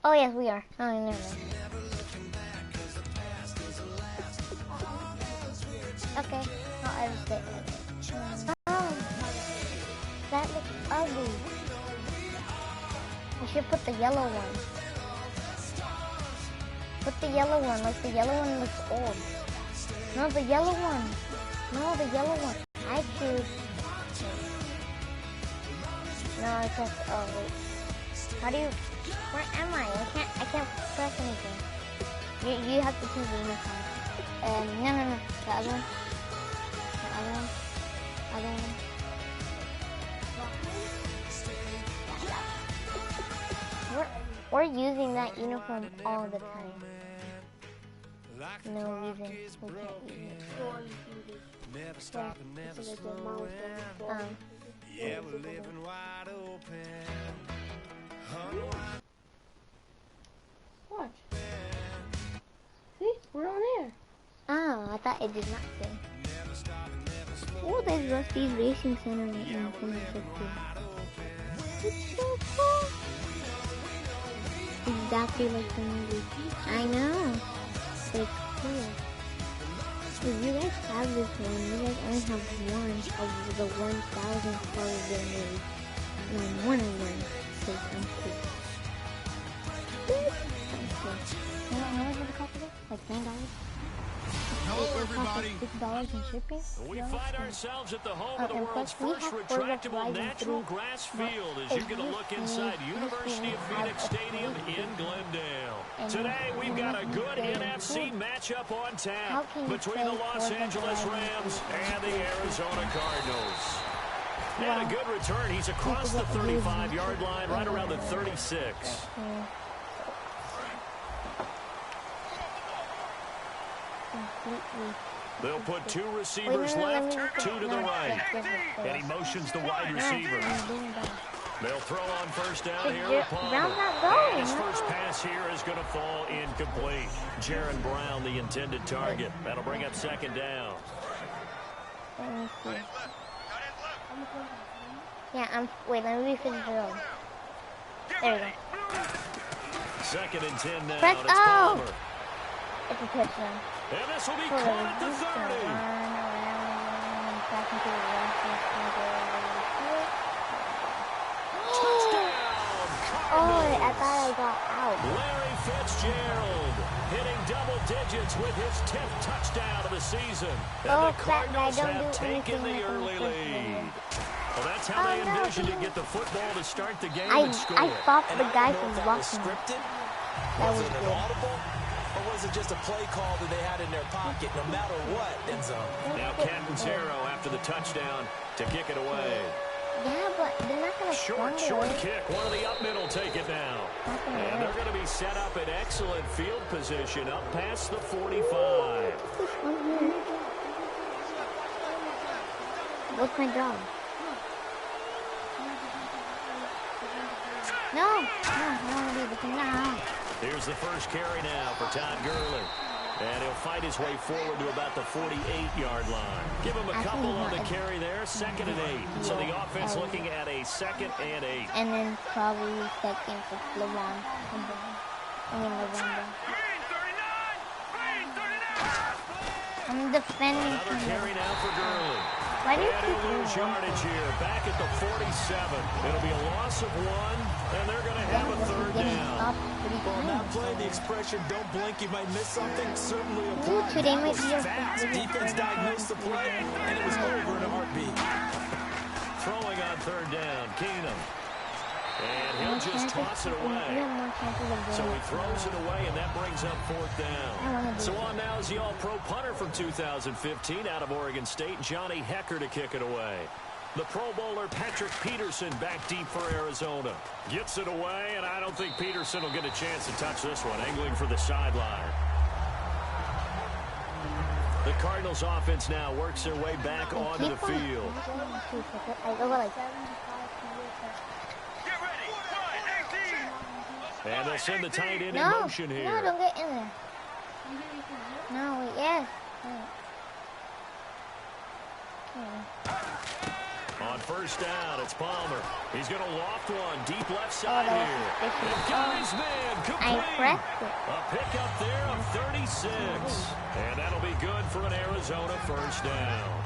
Oh yes, we are. Oh, never mind. Okay. I'll edit it. Oh, that looks ugly. I should put the yellow one. Put the yellow one. Like the yellow one looks old. No, the yellow one. No, the yellow one. I choose. No, it says. Oh wait. How do you? Where am I? I can't press anything. You have to choose the uniform. No. The other one. The other one. Other one. We're using that uniform all the time. No reason we can't use it. Yeah, we're living wide open. Watch. See? We're on air. Oh, I thought it did not say. Oh, there's Rusty's Racing Center right now. It's so cool. Exactly like the movie. I know. It's cool. If you guys have this one, you guys only have one of the 1,000 cars they made. No, one of them. So I'm cool. How much does it cost again? Like $9? Hello, everybody. $6 in shipping? We find ourselves at the home of the world's we first have retractable natural grass field as you get a look inside University of Phoenix Stadium in Glendale. Today, we've got a good NFC matchup on tap between the Los Angeles Rams and the Arizona Cardinals. And a good return. He's across the 35-yard line, right around the 36. They'll put two receivers left, two to the right. And he motions the wide receiver. They'll throw on first down here at Palmer. His first pass here is going to fall incomplete. Jaron Brown, the intended target. That'll bring up second down. Yeah, wait, let me finish it on. There we go. Second and 10 now. Press It's Palmer. It's a touchdown. And this will be caught at the 30. Touchdown, Cardinals. I thought I got out. Larry Fitzgerald hitting double digits with his 10th touchdown of the season. And the Cardinals have taken the early lead. Well, that's how they envisioned to get the football to start the game and score. I stopped the guy from blocking. Scripted? That was it good. audible? Or was it just a play call that they had in their pocket, no matter what, end zone? Now Catanzaro after the touchdown to kick it away. Yeah, but they're not going to Short kick. One of the up middle take it now. And they're going to be set up in excellent field position up past the 45. What's my job? No, I don't want to be the thing now. Here's the first carry now for Todd Gurley. And he'll fight his way forward to about the 48-yard line. Give him a couple on the carry there, 2nd and 8. So the offense looking at a 2nd and 8. And then probably second for LeBron. I'm defending. Another carry now for Gurley. Why do you and he'll lose yardage here, back at the 47. It'll be a loss of 1, and they're going to have a third down. Well, not playing the expression, don't blink, you might miss something. Certainly a Ooh, today might be a fast. Defense diagnosed the play, and it was over in a heartbeat. Throwing on third down, Keenum. And he'll just toss it away. So he throws it away, and that brings up fourth down. So on now is the all-pro punter from 2015 out of Oregon State, Johnny Hecker, to kick it away. The Pro Bowler Patrick Peterson back deep for Arizona. Gets it away, and I don't think Peterson will get a chance to touch this one, angling for the sideline. The Cardinals offense now works their way back onto the field. And they'll send the tight end in motion here. No, don't get in there. No, yes. On first down. It's Palmer. He's going to loft one deep left side here. And got his man complete. A pickup there of 36. And that'll be good for an Arizona first down.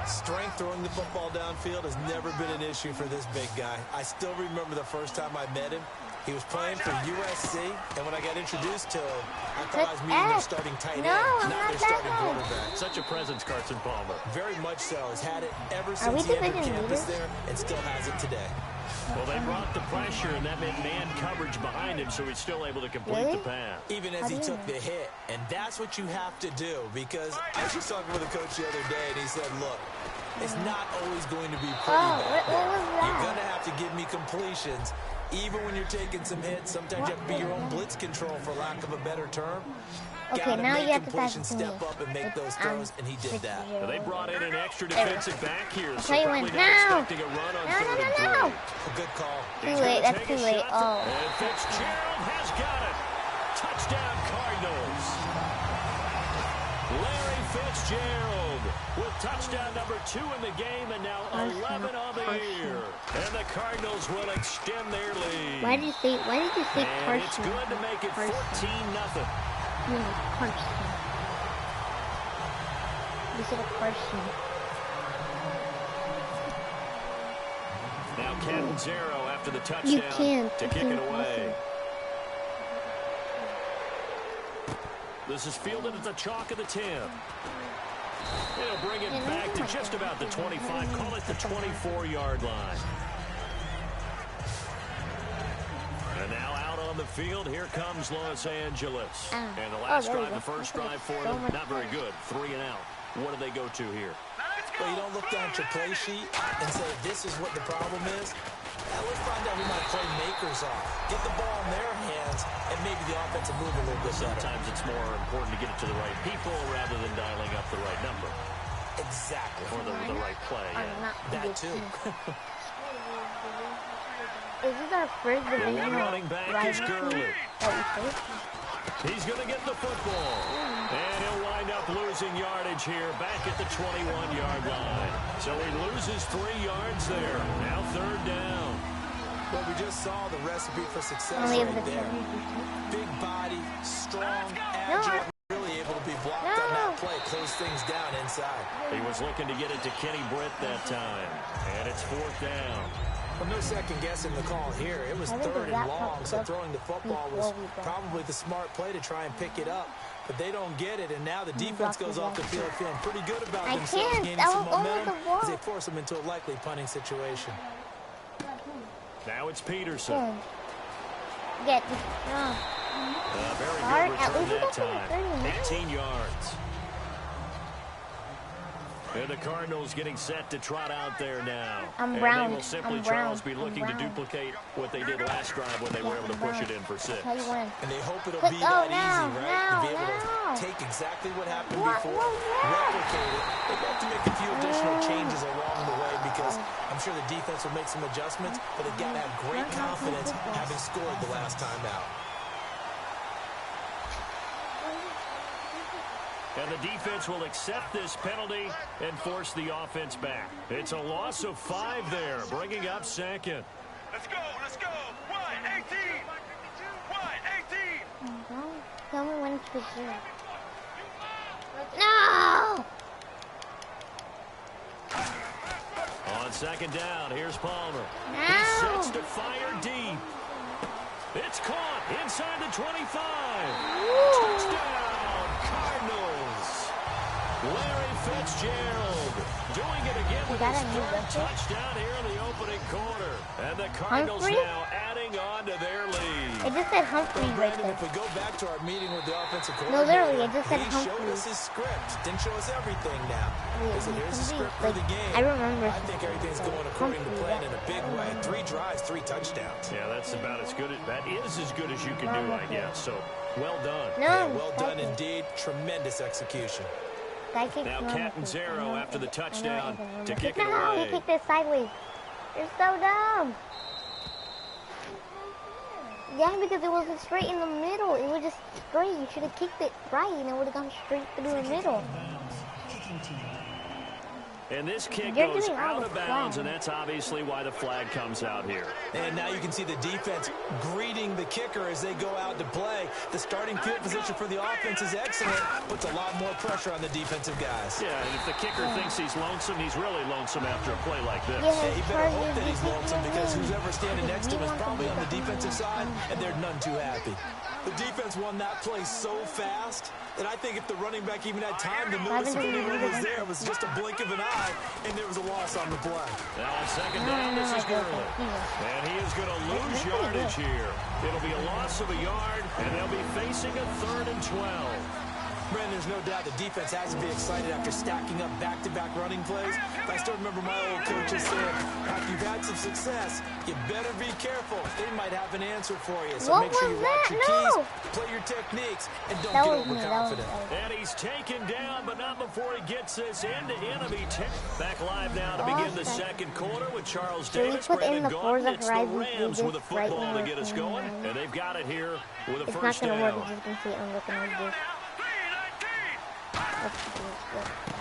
Strength throwing the football downfield has never been an issue for this big guy. I still remember the first time I met him. He was playing for USC, and when I got introduced to him, I thought I was meeting their starting tight end, not their starting quarterback. Such a presence, Carson Palmer. Very much so. Has had it ever since he entered campus there, and still has it today. Well, they brought the pressure, and that meant man coverage behind him, so he's still able to complete the pass. Even as he took the hit, and that's what you have to do, because I was just talking with a coach the other day, and he said, look, it's not always going to be pretty back there. You're going to have to give me completions. Even when you're taking some hits, sometimes you have to be your own blitz control, for lack of a better term. Okay, now you have to pass it to me. Step up and make those throws, and he did that. Well, they brought in an extra defensive back here, so you probably went, not expecting a run on third and three. A good call. Too late, that's too late. Oh. And Fitzgerald has got it. Touchdown, Cardinals. Larry Fitzgerald with touchdown number 2 in the game, and now 11 on the year. And the Cardinals will extend their lead. Why did you say and it's good to make it 14-0. Carson. You said a Carson. Now Catanzaro after the touchdown to kick it away. This is fielded at the chalk of the 10. It'll bring it back to just about the 25. Call it the 24-yard line. And now out on the field, here comes Los Angeles. And the last drive, the first drive for them, not very good. 3 and out. What do they go to here? Well, you don't look down at your play sheet and say, this is what the problem is. Now let's find out who my playmakers are. Get the ball in their hands, and maybe the offense will move a little bit better. Sometimes it's more important to get it to the right people rather than dialing up the right number. Exactly. Or the right play. Yeah. That too. Is this our first division? The running back is Gurley. He's going to get the football. And he'll wind up losing yardage here back at the 21-yard line. So he loses 3 yards there. Now third down. Well, we just saw the recipe for success right there. Big body, strong, agile, really able to be blocked on that play. Close things down inside. He was looking to get it to Kenny Britt that time. And it's 4th down. Well, no second guessing the call here. It was 3rd and long, so throwing the football was probably the smart play to try and pick it up. But they don't get it, and now the defense goes off the field feeling pretty good about themselves, gaining some momentum as they force them into a likely punting situation. Now it's Peterson. Get very good return that time. 18 yards. And the Cardinals getting set to trot out there now. And they will simply, Charles, be looking to duplicate what they did last drive when they were able to push it in for 6. And they hope it'll be that easy, right? To be able to take exactly what happened before, replicate it. They've got to make a few additional changes along the way because I'm sure the defense will make some adjustments, but they've got to have great confidence having scored the last time out. And the defense will accept this penalty and force the offense back. It's a loss of 5 there, bringing up 2nd. Let's go, let's go. 1-18. 1-18. Tell me when to do. No! On 2nd down, here's Palmer. No! He sets to fire deep. It's caught inside the 25. Touchdown, Cardinals. Larry Fitzgerald doing it again with his 3rd touchdown here in the opening quarter. And the Cardinals now adding on to their lead. It just said Humphrey right there. If we go back to our meeting with the offensive coordinator, no, literally, it just said Humphrey. He showed us his script. Didn't show us everything now. He said, here's the script for the game. I remember. I think everything's going according to plan in a big way. 3 drives, 3 touchdowns. Yeah, that's about as good. That is as good as you can do, I guess. So, well done. No, yeah, well done indeed. Tremendous execution. Now Catanzaro after the touchdown to kick it away. He kicked it sideways. You're so dumb. Yeah, because it wasn't straight in the middle. It was just straight. You should have kicked it right and it would have gone straight through the middle. And this kick goes out of bounds, and that's obviously why the flag comes out here. And now you can see the defense greeting the kicker as they go out to play. The starting field position for the offense is excellent, puts a lot more pressure on the defensive guys. Yeah, and if the kicker thinks he's lonesome, he's really lonesome after a play like this. Yeah, he better hope that he's lonesome because who's ever standing next to him is probably on the defensive side, and they're none too happy. The defense won that play so fast that I think if the running back even had time to notice if anyone was there, it was just a blink of an eye, and there was a loss on the play. Now on second down, this is Gurley. And he is going to lose yardage here. It'll be a loss of a yard, and they'll be facing a 3rd and 12. Brandon, there's no doubt the defense has to be excited after stacking up back-to-back running plays. I still remember my old coaches saying, after you've had some success, you better be careful. They might have an answer for you. So make sure you watch your keys, play your techniques, and don't get overconfident. And he's taken down, but not before he gets this end-to-enemy. Back live now to begin the second quarter with Charles Davis, Brandon Gordon. It's the Rams with a football to get us going, and they've got it here with a first down.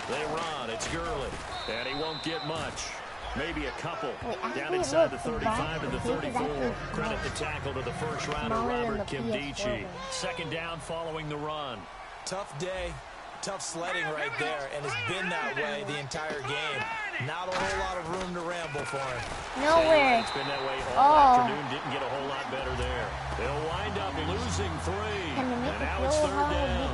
They run. It's Gurley. And he won't get much. Maybe a couple. Down inside the 35 and the 34. Credit the tackle to the first rounder, Robert Kimdichie. Second down following the run. Tough day. Tough sledding right there. And it's been that way the entire game. Not a whole lot of room to ramble for him. Nowhere. It's been that way all afternoon. Didn't get a whole lot better there. They'll wind up losing 3. And now it's 3rd down.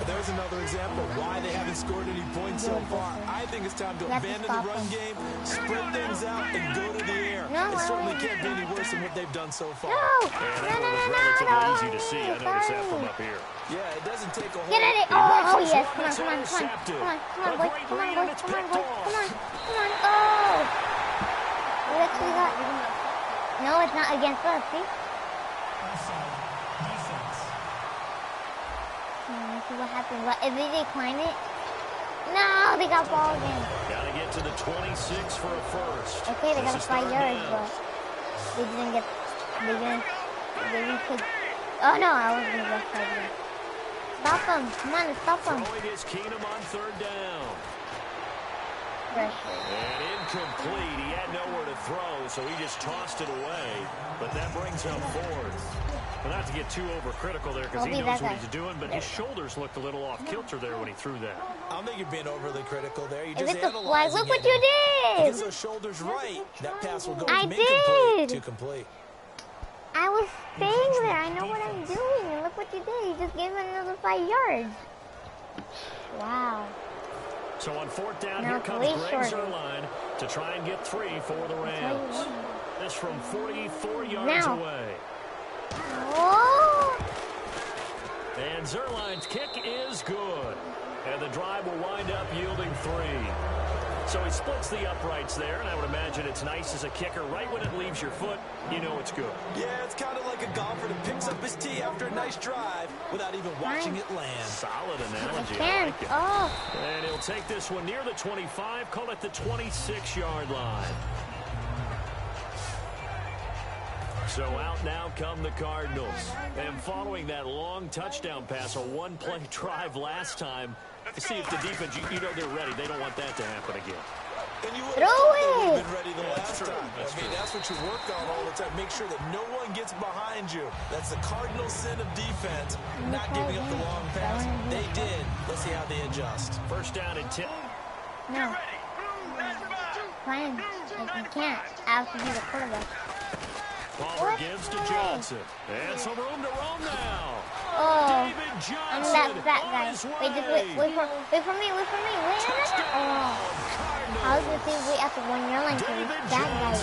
There's another example of why they haven't scored any points so far. I think it's time to abandon the run game, spread things out, and go to the air. It certainly can't be any worse than what they've done so far. And that one was relatively easy to see. I noticed that from up here. Yeah, it doesn't take a whole... Get it! Oh, yes. Come on, boys. Come on. Oh! We actually got... No, it's not against us, see? Let's see what happens. If they decline it... No, they got ball again. Gotta get to the 26 for a first. Okay, they got 5 yards, but they didn't get... They didn't take... Oh, no, I was going to get 5 yards. Stop him. Come on, stop him. Throwing is Keenum on 3rd down. Pressure. And incomplete. He had nowhere to throw, so he just tossed it away. But that brings up 4th. Well, not to get too overcritical there because he knows what he's doing, but his shoulders looked a little off kilter there when he threw that. I don't think you're being overly critical there. You're just analyzing flag. Look what you did. Get those shoulders right. That pass will go from incomplete to complete. I was staying there. I know what I'm doing. And look what you did. You just gave him another 5 yards. Wow. So on 4th down, here comes Greg Zuerlein to try and get 3 for the Rams. This from 44 yards away. Oh. And Zuerlein's kick is good. And the drive will wind up yielding 3. So he splits the uprights there, and I would imagine it's nice as a kicker. Right when it leaves your foot, you know it's good. Yeah, it's kind of like a golfer that picks up his tee after a nice drive without even watching it land. Solid analogy. I like it. Oh. And he'll take this one near the 25, call it the 26-yard line. So out now come the Cardinals. And following that long touchdown pass, a one-play drive last time, see if the defense, you know they're ready. They don't want that to happen again. And you would have been ready the last time. That's what you work on all the time. Make sure that no one gets behind you. That's the cardinal sin of defense, not giving up the long pass. They did. Let's see how they adjust. First down and 10. No. Fine. You can't. I have to be the quarterback. Palmer gives to Johnson. And some room to roam now. Oh, David Johnson, I'm that fat guy. Wait for me. Oh. I was going to say wait at the 1 yard line to reach that guy.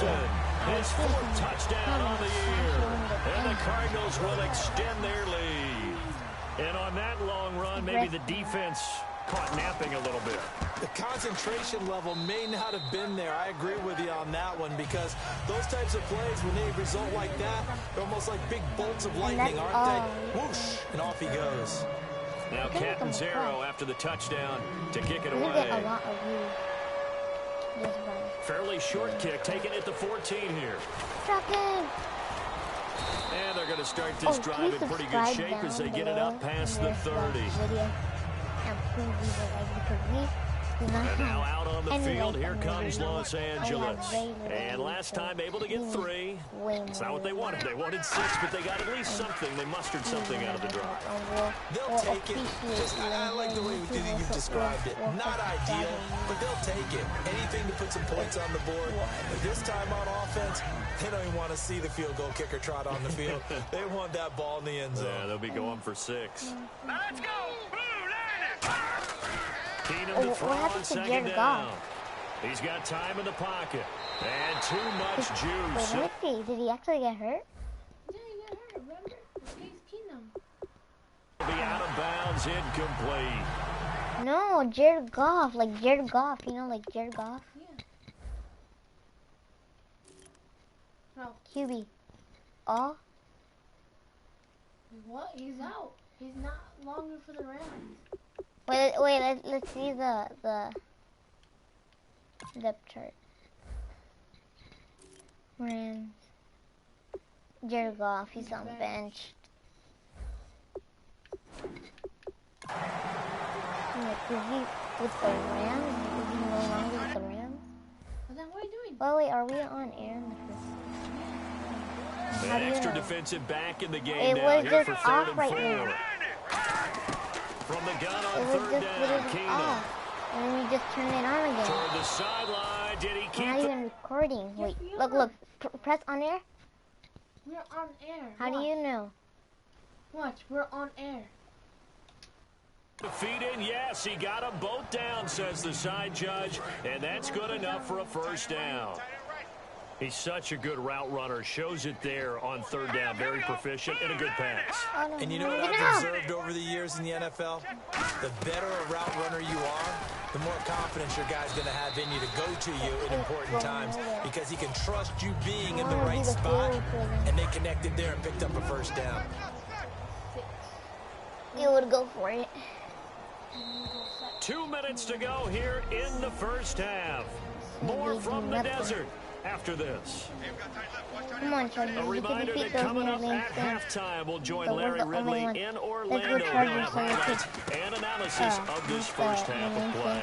His 4th touchdown on the year. And the Cardinals will extend their lead. And on that long run, maybe the defense caught napping a little bit. The concentration level may not have been there. I agree with you on that one because those types of plays, when they result like that, they're almost like big bolts of lightning, aren't they? Whoosh, and off he goes. Now Catanzaro after the touchdown to kick it away. Fairly short kick, taking it to 14 here. And they're going to start this drive in pretty good shape as they get it up past the 30. And now out on the field, here comes Los Angeles. And last time able to get 3. It's not what they wanted. They wanted 6, but they got at least something. They mustered something out of the drive. They'll take it. I like the way you described it. Not ideal, but they'll take it. Anything to put some points on the board. But this time on offense, they don't even want to see the field goal kicker trot on the field. They want that ball in the end zone. Yeah, they'll be going for 6. Let's go! Keenum to throw on second down. He's got time in the pocket. And too much juice. Wait, let me see. Did he actually get hurt? Yeah, he got hurt, remember? Against Keenum. Be out of bounds, incomplete. No, Jared Goff. Like Jared Goff. You know, like Jared Goff? Yeah. No. QB. Oh? What? He's out. He's not longer for the Rams. Wait, let's see the depth chart. Rams. Jared Goff, he's on bench. Like, is he with the Rams? Is he no longer with the Rams? But then what are you doing? Oh wait, are we on air in the first? An extra defensive back in the game it now was here just for 3rd off and right 4. now. From the gun on It was 3rd just down, literally Keenum. off. And then we just turned it on again. Toward the sideline, did he We're keep not the... even recording. Wait, we look, are. press on air. We're on air. How do you know? Watch, we're on air. The feet in, yes, he got them both down, says the side judge, and that's good enough for a 1st down. He's such a good route runner. Shows it there on 3rd down. Very proficient and a good pass. And you know what I've observed over the years in the NFL? The better a route runner you are, the more confidence your guy's going to have in you to go to you at important times because he can trust you being in the right spot, and they connected there and picked up a 1st down. You would go for it. 2 minutes to go here in the 1st half. More from the desert after this. Come on, Charlie. A reminder that coming up at halftime, we'll join Larry Ridley in Orlando. Let's go Chargers so we Highlights and analysis of this 1st half of play.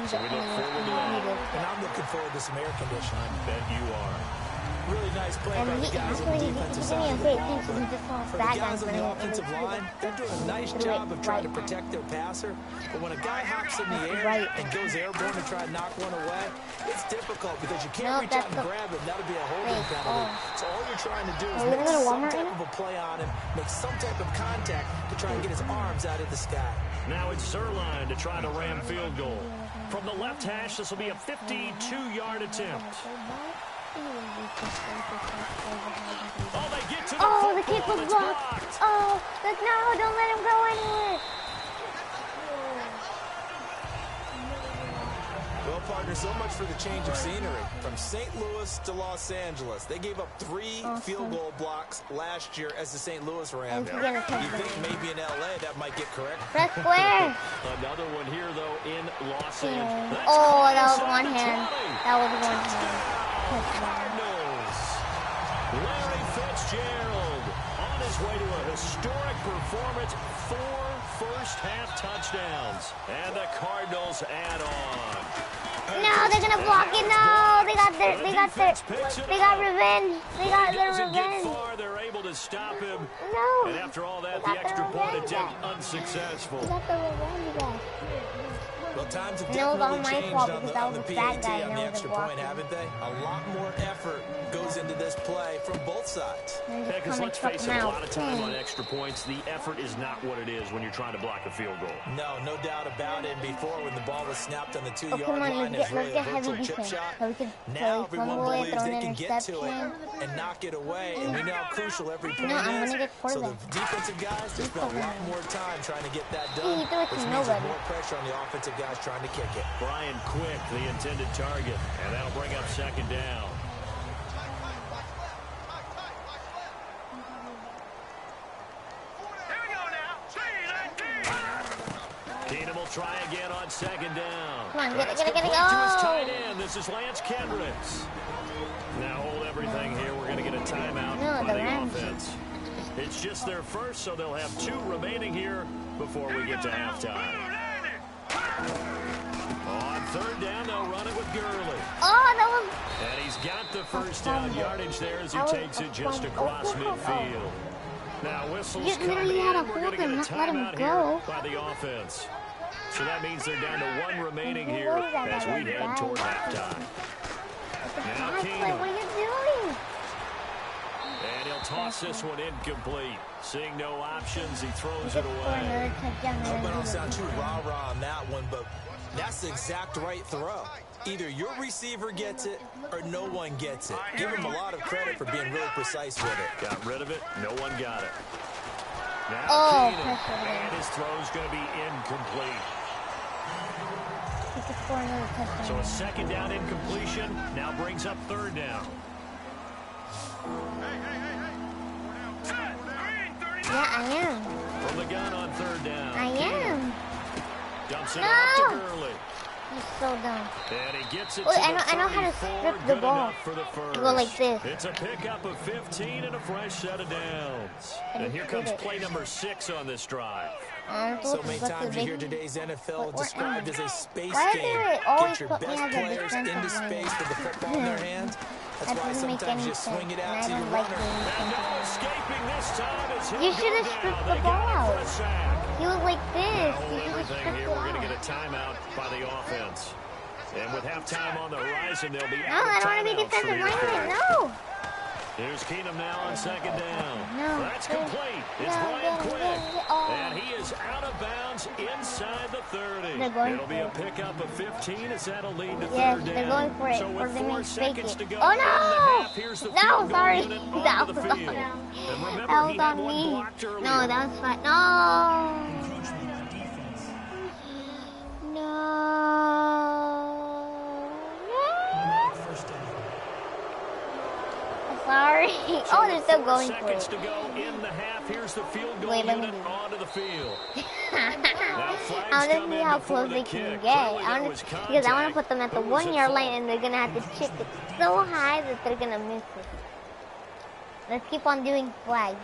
So we look forward to that. And I'm looking forward to some air conditioning. I bet you are. Really nice play by And the guys on the defensive side. pay attention. He just wants For the guys on the offensive line, they're doing a nice job of trying to protect their passer. But when a guy hops in the air and goes airborne to try and knock one away, it's difficult because you can't reach out and grab him. That'll be a holding penalty. So all you're trying to do is make some type of a play on him, make some type of contact to try and get his arms out of the sky. Now it's Zerline to try to ram field goal. From the left hash, this will be a 52-yard attempt. Oh, they get to the football. The kick was blocked. Oh, no, don't let him go anywhere. Well, partner, so much for the change of scenery. From St. Louis to Los Angeles. They gave up 3 field goal blocks last year as the St. Louis Rams. You think maybe in L.A. that might get correct? Press square. Another one here, though, in Los Angeles. Oh, that was one hand. That was one hand. Cardinals. Larry Fitzgerald on his way to a historic performance. 4 first-half touchdowns. And the Cardinals add on. No, they're gonna block it. No, they got revenge. They got their revenge. Far, they're able to stop him. No. And after all that, the extra point attempt unsuccessful. They got the revenge back. Well, times have No, it was all definitely my changed fault on because the, I on was the a fat PAT, guy on and the I was extra blocking. point, haven't they? A lot more effort goes into this play from both sides. Yeah, because let's face it, a lot of time on extra points, the effort is not what it is when you're trying to block a field goal. No doubt about it. Before, when the ball was snapped on the 2-yard Come on, line, let's it's really a get heavy virtual chip defense. shot. So we can Now everyone fumble it, believes throw they an can get to it interception. and knock it away, and we know how crucial every point I'm is. gonna get So the quarterback. defensive guys, they spend a lot more time trying to get that He done, threw it to which means there's nobody. more pressure on the offensive guys trying to kick it. Brian Quick, the intended target, and that'll bring up 2nd down. Here we go now. Keenum will try again on 2nd down. Come on, get it, That's get it, get it, complete to his go. tight end. This is Lance Kendricks. Now hold everything here. We're going to get a timeout No, by the the Rams. offense. It's just their first, so they'll have 2 remaining here before we get to halftime. On third down, they'll run it with Gurley. Oh, that was... And he's got the first down yardage there as he takes it just across midfield. Now whistles come in. We're going to get a timeout here by the offense. So that means they're down to one remaining here as we head toward halftime. Now Keenum. What are you doing? And he'll toss this one incomplete. Seeing no options, he throws it away. I hope I don't sound too rah-rah on that one, but that's the exact right throw. Either your receiver gets it or no one gets it. Give him a lot of credit for being really precise with it. Got rid of it. No one got it. Now Keenum. And his throw's going to be incomplete. So a second down incompletion now brings up third down. Yeah, I am. From the gun on third down. I am. Dumps it off to Gurley. He's so dumb. And he gets it Wait, to I know how to strip the ball. For the first. Go like this. It's a pickup of 15 and a fresh set of downs. And here comes play number 6 on this drive. So many times you hear today's NFL described as a space game. Get your best players into space with the football in their hands. That's why sometimes you swing it out to your runner. And no escaping this time as you should have stripped the ball out. He was like this. Hold everything here. We're going to get a timeout by the offense. And with halftime on the horizon, they'll be out of I don't want to be defensive lineman. No. Here's Keenum now on second down. No. That's complete. It's Brian Quick. And he is out of bounds inside the 30. It'll be a pickup of 15 as that'll lead to third down. They're going for it. So with 4 seconds to go Oh, in the half, here's the field goal unit onto the field. And remember, he had one blocked earlier. No, that was fine. No. Sorry. Oh, they're still going for it. 4 seconds to go in the half. Here's the field goal unit onto the field. I want to see how close they can get. Because I want to put them at the 1-yard line, and they're going to have to chip it so high that they're going to miss it. Let's keep on doing flags.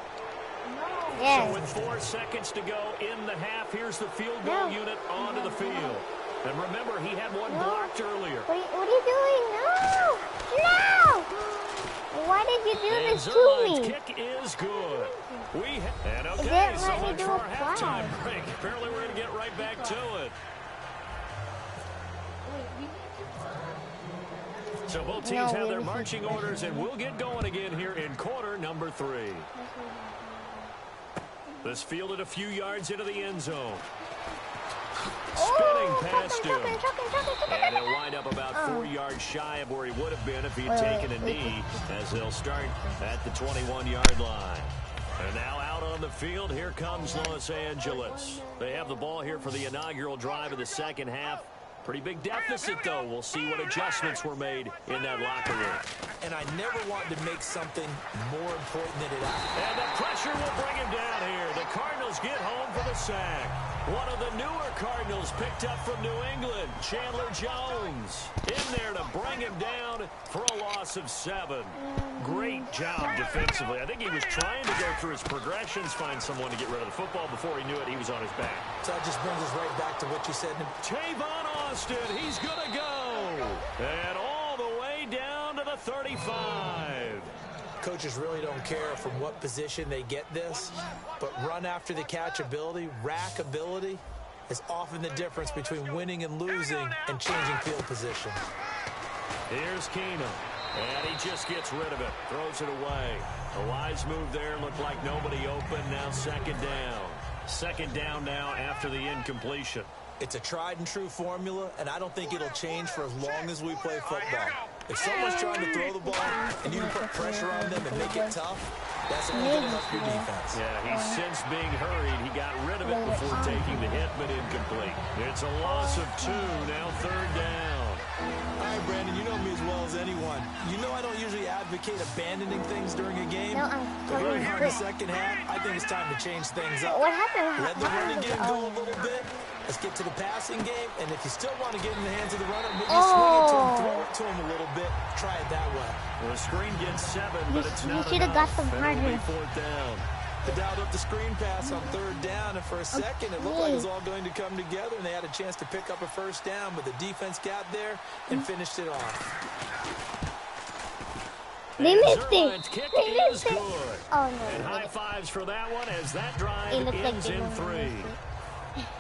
So with 4 seconds to go in the half, here's the field goal unit onto the field. And remember, he had one blocked earlier. What are you doing? No! No! Why did you do this to me? Kick is good. And okay, so much for our halftime break. Apparently we're going to get right back to it. So both teams have their marching orders, and we'll get going again here in quarter number 3. This fielded a few yards into the end zone. Spinning past him. And he'll wind up about 4 yards shy of where he would have been if he'd taken a knee, as they'll start at the 21-yard line. And now out on the field, here comes Los Angeles. They have the ball here for the inaugural drive of the second half. Pretty big deficit, though. We'll see what adjustments were made in that locker room. And I never wanted to make something more important than it is. And the pressure will bring him down here. The Cardinals get home for the sack. One of the newer Cardinals picked up from New England, Chandler Jones, in there to bring him down for a loss of 7. Great job defensively. I think he was trying to go through his progressions, find someone to get rid of the football. Before he knew it, he was on his back. So that just brings us right back to what you said. Tavon Austin, he's going to go. And all the way down to the 35. Coaches really don't care from what position they get this, but run after the catch ability, rack ability, is often the difference between winning and losing and changing field position. Here's Keenum, and he just gets rid of it, throws it away. A wise move there, looked like nobody open, now second down. Second down now after the incompletion. It's a tried and true formula, and I don't think it'll change for as long as we play football. If someone's trying to throw the ball and you can put pressure on them and make it tough, that's only going to help your defense. Yeah, he's since being hurried. He got rid of it before taking the hit, but incomplete. It's a loss of 2, now third down. All right, Brandon, you know me as well as anyone. You know I don't usually advocate abandoning things during a game. No, I'm totally in the second half, I think it's time to change things up. What happened? Let the running game go a little bit. Let's get to the passing game, and if you still want to get in the hands of the runner, maybe swing it to him, throw it to him a little bit. Try it that way. Well, the screen gets 7, but it's not You should have got some harder. Fourth down. The Dowd up the screen pass on third down, and for a second, it looked like it was all going to come together, and they had a chance to pick up a first down, but the defense got there and finished it off. They missed it. Kick They missed it. Good. Oh, no. And high fives for that one as that drive ends in 3.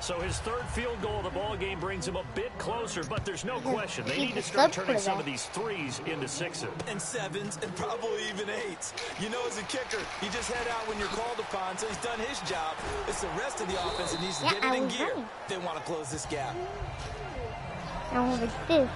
So his third field goal of the ball game brings him a bit closer, but there's no question they need to start turning some of these 3s into 6s. And 7s, and probably even 8s. You know, as a kicker, you just head out when you're called upon, so he's done his job. It's the rest of the offense that needs to get it in gear. They want to close this gap. Now with this.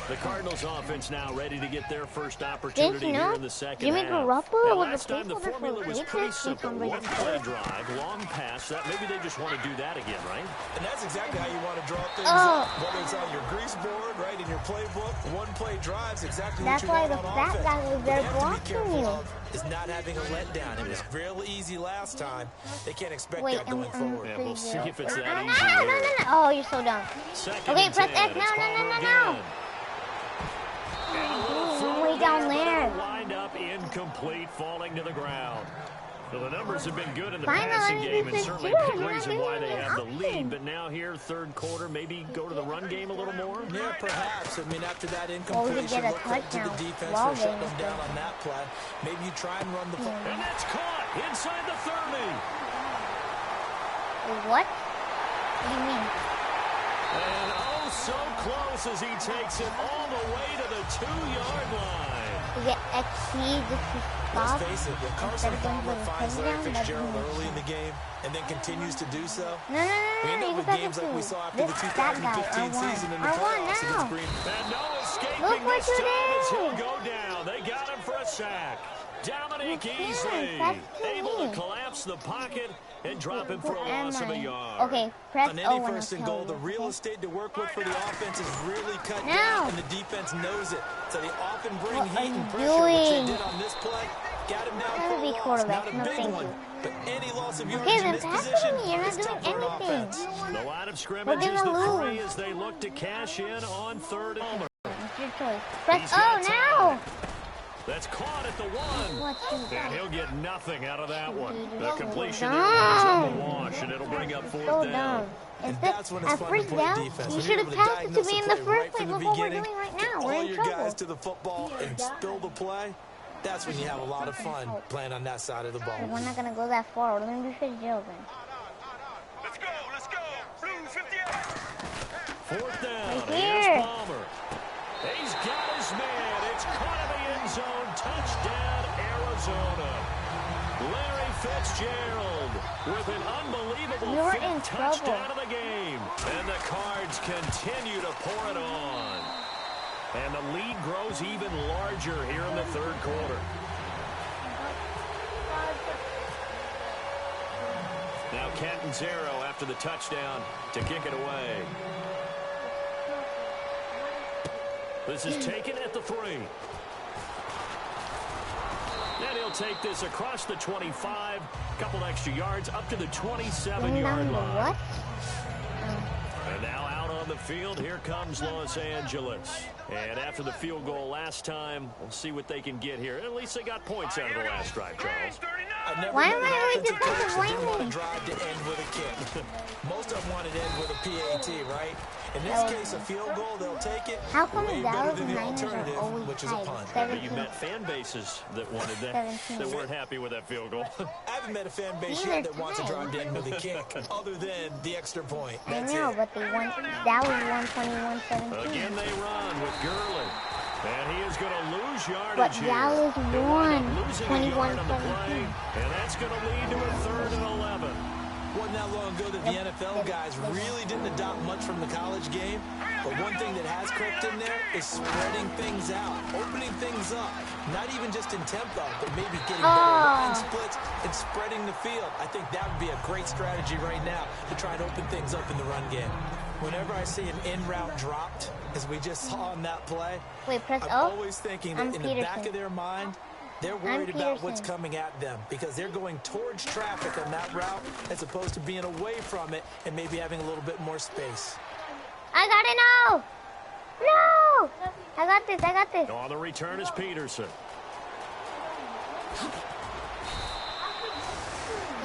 The Cardinals offense now ready to get their first opportunity here in the second Jimmy half. Garoppolo Last time the formula was pretty simple. One play drive, long pass. That maybe they just want to do that again, right? And that's exactly how you want to draw things up. Whether it's on your grease board, right, in your playbook, one play drives exactly what you want on offense. That's why the fat guy was there blocking you. Is not having a letdown. It was real easy last time. They can't expect that going forward. Yeah, we'll see if it's that easy. No. Oh, you're so dumb. Okay, press X. No. Way down there. Wind up incomplete, falling to the ground. Well, the numbers have been good in the passing game, and certainly a big reason why they have the lead. But now here, third quarter, maybe go to the run game a little more? Yeah, perhaps. I mean, after that incompletion, look up to the defense for shutting them down on that play. Maybe you try and run the ball. And that's caught inside the 30. What? What do you mean? And oh, so close as he takes it all the way to the 2-yard line. To get XP just to stop. Let's face it, when Carson Palmer finds Larry Fitzgerald early in the game and then continues to do so, we end up with games like we saw after the 2015 season in the playoffs against Green Bay. And no escaping this time as he'll go down. They got him for a sack. Dominique Easley able to collapse the pocket and drop him for a loss of a yard. Okay, press on any first and goal, the real estate to work with for the offense is really cut down, and the defense knows it. So they often bring heat and pressure, which they did on this play. Got him down for a loss. Not a big one, but any loss of yardage in this position is tough for an offense. The line of scrimmage is the 3 as they look to cash in on third and It's your choice. Press now! That's caught at the 1. And he'll get nothing out of that one. The completion is a wash, and it'll bring up fourth down. And that's when it's fun to play defense. You should have passed it to me in the first place. Look what we're doing right now. We're in trouble. All your guys to the football and spill the play. That's when you have a lot of fun playing on that side of the ball. We're not going to go that far. We're going to be Fitzgerald. Let's go. Blue 58. Fourth down. Right Here's here. Palmer. He's got his man. It's caught in the end zone. Touchdown, Arizona. Larry Fitzgerald with an unbelievable fifth touchdown of the game. And the Cards continue to pour it on. And the lead grows even larger here in the third quarter. Now Catanzaro after the touchdown to kick it away. This is taken at the 3. And he'll take this across the 25, couple extra yards up to the 27-yard line. What? And now out on the field, here comes Los Angeles. And after the field goal last time, we'll see what they can get here. At least they got points out of the last drive, Charles. Why am I always defensive lineman? lineman? Want to drive to end with a kick. Most of them want to end with a PAT, right? In this case, a field goal, they'll take it. How come way the better Dallas than the Niners are alternative, always which is a tied? punt. But you met fan bases that wanted that, that weren't happy with that field goal. I haven't met a fan base yet that wants to drive to end with a kick, other than the extra point. That's I know, it. but they won. That was 121-17. Again, they run with Gurley. And he is going to lose yardage But here. Dallas won 21-17. And that's going to lead to a 3rd and 11. Wasn't that long ago that the NFL guys really didn't adopt much from the college game. But one thing that has crept in there is spreading things out, opening things up. Not even just in tempo, but maybe getting better line splits and spreading the field. I think that would be a great strategy right now to try and open things up in the run game. Whenever I see an in-route dropped, as we just saw on that play, I'm always thinking that in the back of their mind, they're worried about what's coming at them because they're going towards traffic on that route as opposed to being away from it and maybe having a little bit more space. I got it now! No! I got this. On the return is Peterson.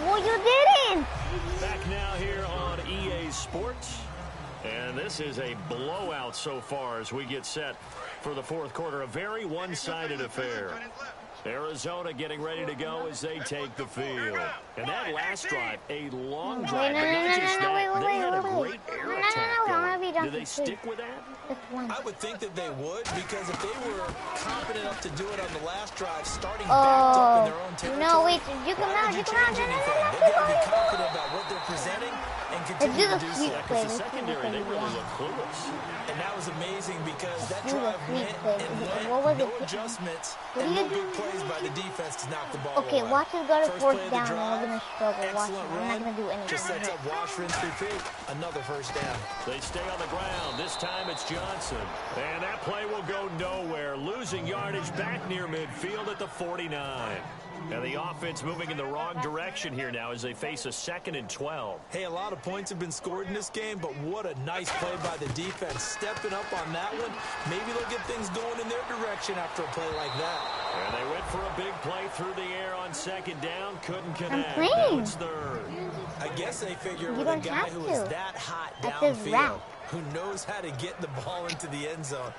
Well, you didn't. Back now here on EA Sports. And this is a blowout so far as we get set for the fourth quarter. A very one-sided affair. Arizona getting ready to go as they take the field. And that last drive, a long drive. But not just that, they had a great air attack going. Do they stick with that? I would think that they would, because if they were confident enough to do it on the last drive, starting backed up in their own territory, no, wait, you come out, you change anything? They got to be confident about what they're presenting and continue to do so. Because the secondary, they really look clueless. And that was amazing because that drive went and went, no adjustments, and no big plays by the defense to knock the ball away. Okay, watch us go to fourth down, and we're going to struggle. Watch Excellent it. We're not going to do anything. Just sets up wash, rinse, repeat. Another first down. They stay on the ground. This time it's Johnson. And that play will go nowhere. Losing yardage back near midfield at the 49. And the offense moving in the wrong direction here now as they face a 2nd and 12. Hey, a lot of points have been scored in this game, but what a nice play by the defense. Stepping up on that one. Maybe they'll get things going in their direction after a play like that. And they went for a big play through the air on 2nd down. Couldn't connect. I'm Now it's 3rd. I guess they figure with a guy who is that hot That's his downfield, route. who knows how to get the ball into the end zone,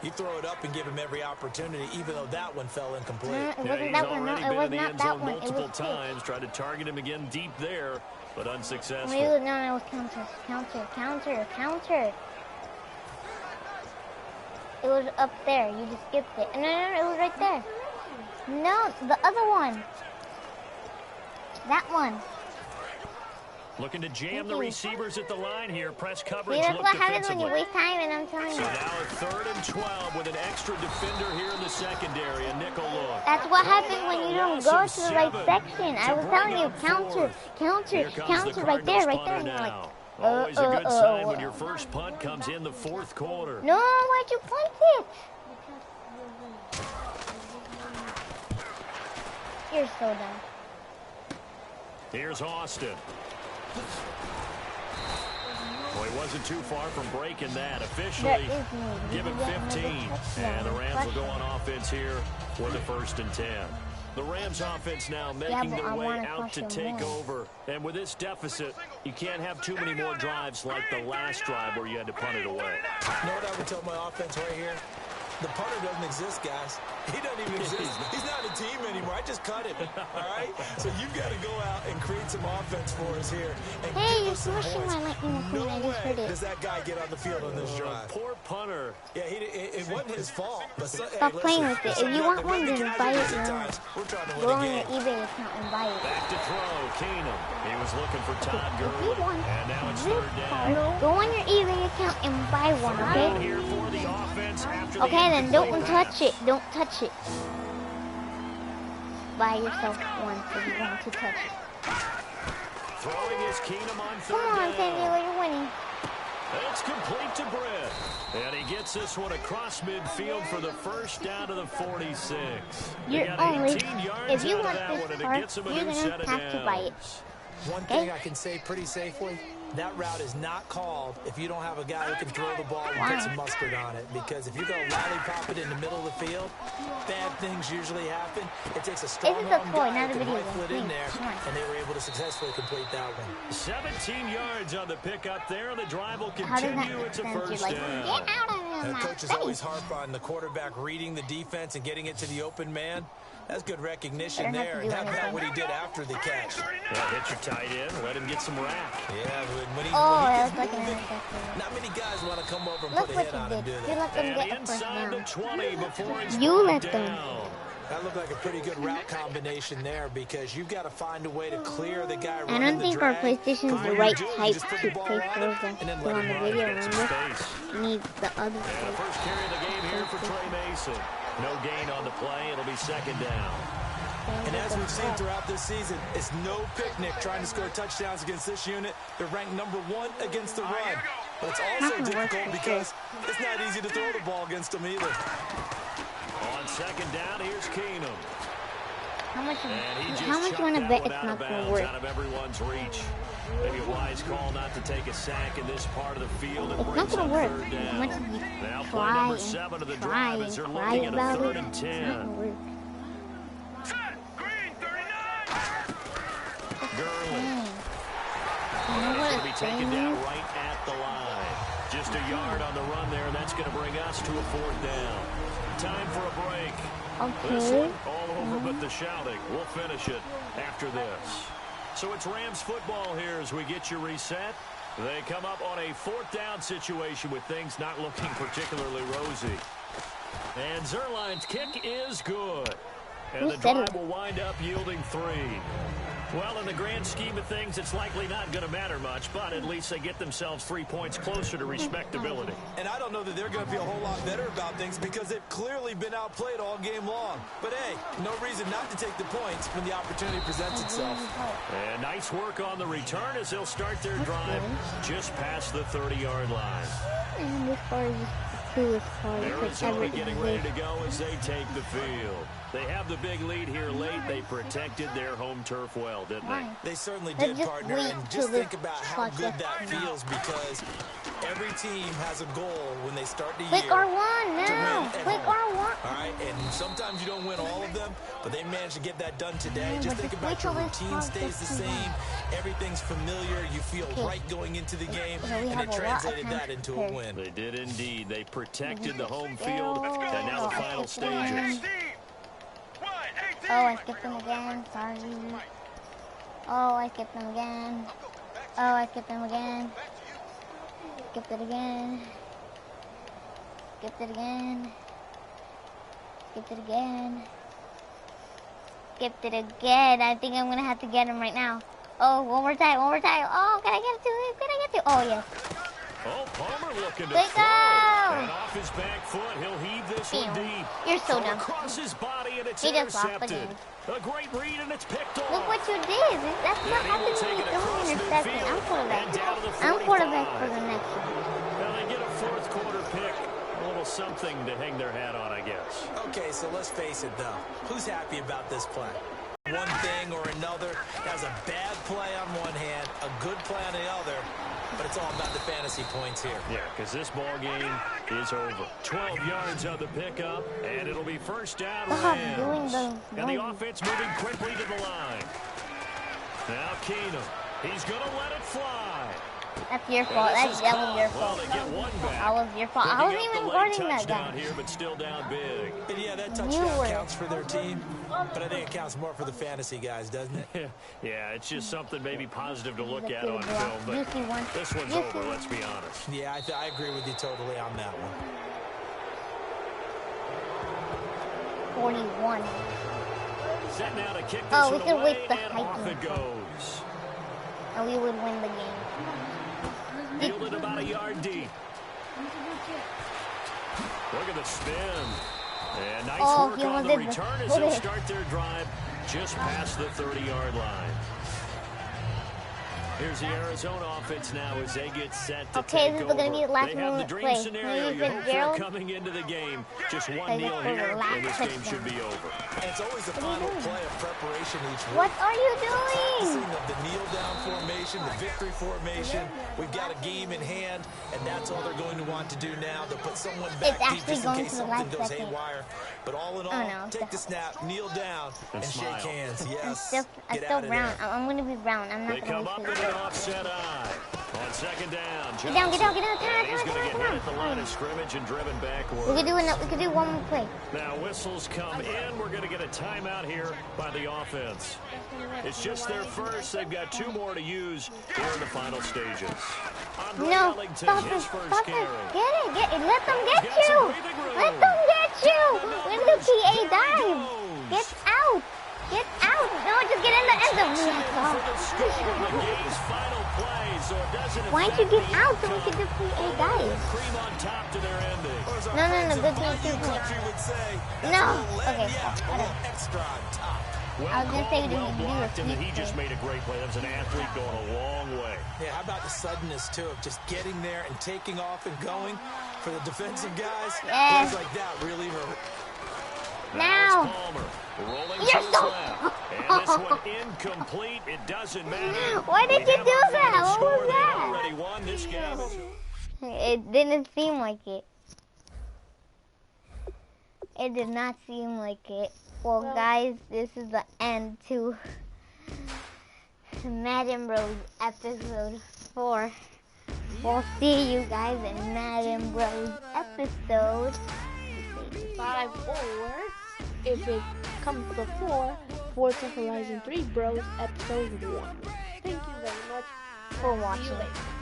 you throw it up and give him every opportunity, even though that one fell incomplete. It Yeah, wasn't he's that one. already No, it been was in the not end that zone one. It multiple was times. Tried to target him again deep there, but unsuccessful. No, it was counter. It was up there. You just skipped it. No, it was right there. No, the other one. That one. Looking to jam the receivers at the line here. Press coverage. See, that's Look what happens when you defensively. waste time, and I'm telling So you. now a 3rd and 12 with an extra defender here in the secondary. A nickel look. That's what happens when you don't go to the right section. I was telling you, counter right there. And you're like, Always a good sign when your first punt comes in the 4th quarter. no, why'd you punt it? You're so dumb. Here's Austin. Well, he wasn't too far from breaking that. Officially, give him 15. And the Rams will go on offense here with a 1st and 10. The Rams offense now making their way out to take over. And with this deficit, you can't have too many more drives like the last drive where you had to punt it away. You know what I would tell my offense right here? The punter doesn't exist, guys. He doesn't even exist. He's not a team anymore. I just cut him, all right? So you've got to go out and create some offense for us here and give us some points. No way does that guy get on the field on this drive. Poor punter. Yeah, it wasn't his fault. But Stop playing with it. If you want one, just buy it. Go on your game. eBay account and buy it. Back to throw, Keenum. He was looking for Todd If you Gurley. want And now it's this 3rd card, down. go on your eBay account and buy one, Down okay? here for the offense after the Okay, then incomplete don't pass. touch it. Don't touch it. Buy yourself one if you want to touch it. Throwing is Keenum on 3rd Come on, down. San Diego, you're winning. It's complete to Britt. And he gets this one across midfield for the 1st down to the 46. They You're got only, 18 yards if you out of want that one, this and it card, gets him a you're new going set to of have to buy it. downs. One thing I can say pretty safely, that route is not called if you don't have a guy who can throw the ball and put some mustard on it. Because if you're going to lollipop it in the middle of the field, bad things usually happen. It takes a strong This is a arm toy, guy not a who can video rifle it game. in there, Come on. and they were able to successfully complete that one. 17 yards on the pickup there. The drive will How does that continue. It's a make sense? 1st You're like, down. get out of The my coaches face. always harp on the quarterback reading the defense and getting it to the open man. That's good recognition Better not there. to And do how about anything. what he did after the catch? Yeah, hit your tight end. Let him get some rack. Yeah, when he Oh, gets that was like an moving, interception. not many guys want to come over and Look put a what hit you on him, do did. they? You let them And get a first inside the down. 20 before he's You brought let them. down. That looked like a pretty good route combination there because you've got to find a way to clear the guy I running don't the think our drag. PlayStation is the Before you right do, you type just put to the ball play on him Frozen. and then So let on him the run. video, Get some remember? space. You need the other And the type. first carry of the game here for Trey Mason. No gain on the play. It'll be 2nd down. And as we've seen throughout this season, it's no picnic trying to score touchdowns against this unit. They're ranked #1 against the run. But it's also difficult because it's not easy to throw the ball against them either. On 2nd down, here's Keenum. How much And he just you want to chucked bet that one it's out not of going to bounds, work? out of everyone's reach. Maybe a wise call not to take a sack in this part of the field. It It's not brings going up to work. 3rd How down. much you Now play try number and 7 of the try drive and as they're cry looking at a about 3rd it? and It's not 10. going to work. Set. Green, 39. taken down right at the line. Just a yard on the run there, and that's going to bring us to a 4th down. Time for a break. Okay. This one all over but the shouting. We'll finish it after this. So it's Rams football here as we get you reset. They come up on a 4th down situation with things not looking particularly rosy. And Zerline's kick is good. And the drive will wind up yielding 3. Well, in the grand scheme of things, it's likely not going to matter much, but at least they get themselves 3 points closer to respectability. And I don't know that they're going to feel a whole lot better about things because they've clearly been outplayed all game long. But, hey, no reason not to take the points when the opportunity presents itself. And nice work on the return as they'll start their drive just past the 30-yard line. And this part is the coolest part. Arizona getting ready to go as they take the field. They have the big lead here late. They protected their home turf well, didn't they? They certainly did, partner. And just think about how good that feels because every team has a goal when they start the year. Click R1 now. Click R1. All right, and sometimes you don't win all of them, but they managed to get that done today. Just think about your routine stays the same. Everything's familiar. You feel right going into the game, and it translated that into a win. They did indeed. They protected the home field, and now the final stages. Oh, I skipped them again. Sorry. Oh, I skipped them again. Oh, I skipped them again. Skipped it again. Skipped it again. Skipped it again. Skipped it again. I think I'm going to have to get him right now. Oh, one more time. One more time. Oh, can I get to it? Can I get to it? Oh, yes. Oh, Palmer looking to Let's throw. go. And off his back foot, he'll heave this one deep. You're so dumb. Across his body, and it's He just lost the intercepted. game. A great read, and it's picked off. Look what you did. That's what happened to me. Don't intercept me. I'm quarterback. I'm quarterback for the next one. Now they get a 4th quarter pick. A little something to hang their hat on, I guess. Okay, so let's face it, though. Who's happy about this play? One thing or another has a bad play on one hand, a good play on the other, but it's all about the fantasy points here. Yeah, because this ball game is over. 12 yards on the pickup, and it'll be 1st down Rams. And the offense moving quickly to the line. Now Keenum. He's going to let it fly. That's your fault. That was your fault. Well, they get one back. That was your fault. I wasn't even guarding that guy. Here, but still down big. And yeah, that touchdown counts for their team, but I think it counts more for the fantasy guys, doesn't it? Yeah, it's just something maybe positive to look at on film, but this one's over, let's be honest. Yeah, I agree with you totally on that one. 41. Set now to kick this one away, and off it goes. And we would win the game. Fielded about a yard deep. Look at the spin. And nice work on the return as they'll start their drive just past the 30-yard line. Here's the Arizona offense now as they get set to take over. This is going to be the last they have the dream play. scenario you hope for coming into the game. Just one kneel here, and this game should be over. And it's always the final play of preparation each week. What are you doing? Of the kneel-down formation, the victory formation. We've got a game in hand, and that's all they're going to want to do now. They'll put someone back deep just in case something goes haywire. But all in all, take the snap, kneel down, and shake hands. Yes, I'm still brown. I'm going to be brown. I'm not going to be offset eye. On 2nd down. Get down. He's going to get hit at the line of scrimmage and driven backward. We could do one more play. Now whistles come in. We're going to get a timeout here by the offense. It's just their first. They've got 2 more to use here in the final stages. No, stop it. Stop it. Get it. Let them get you. Let them get you. When the PA dive. Get out. Get out! No, just get in the end zone. Why'd you get out so we could just play a guys? No, good point. No! Okay, I was gonna say that he just made a great play. That was an athlete going a long way. Yeah, how about the suddenness, too, of just getting there and taking off and going for the defensive guys? Guys like that really hurt. Now! You're so... And this one incomplete. It doesn't matter. Why did you do that? What was that? It didn't seem like it. It did not seem like it. Well, guys, this is the end to Madden Bros episode. 4. We'll see you guys in Madden Bros episode 5, or if it comes before, Forza Horizon 3 Bros episode 1. Thank you very much for See you watching. later.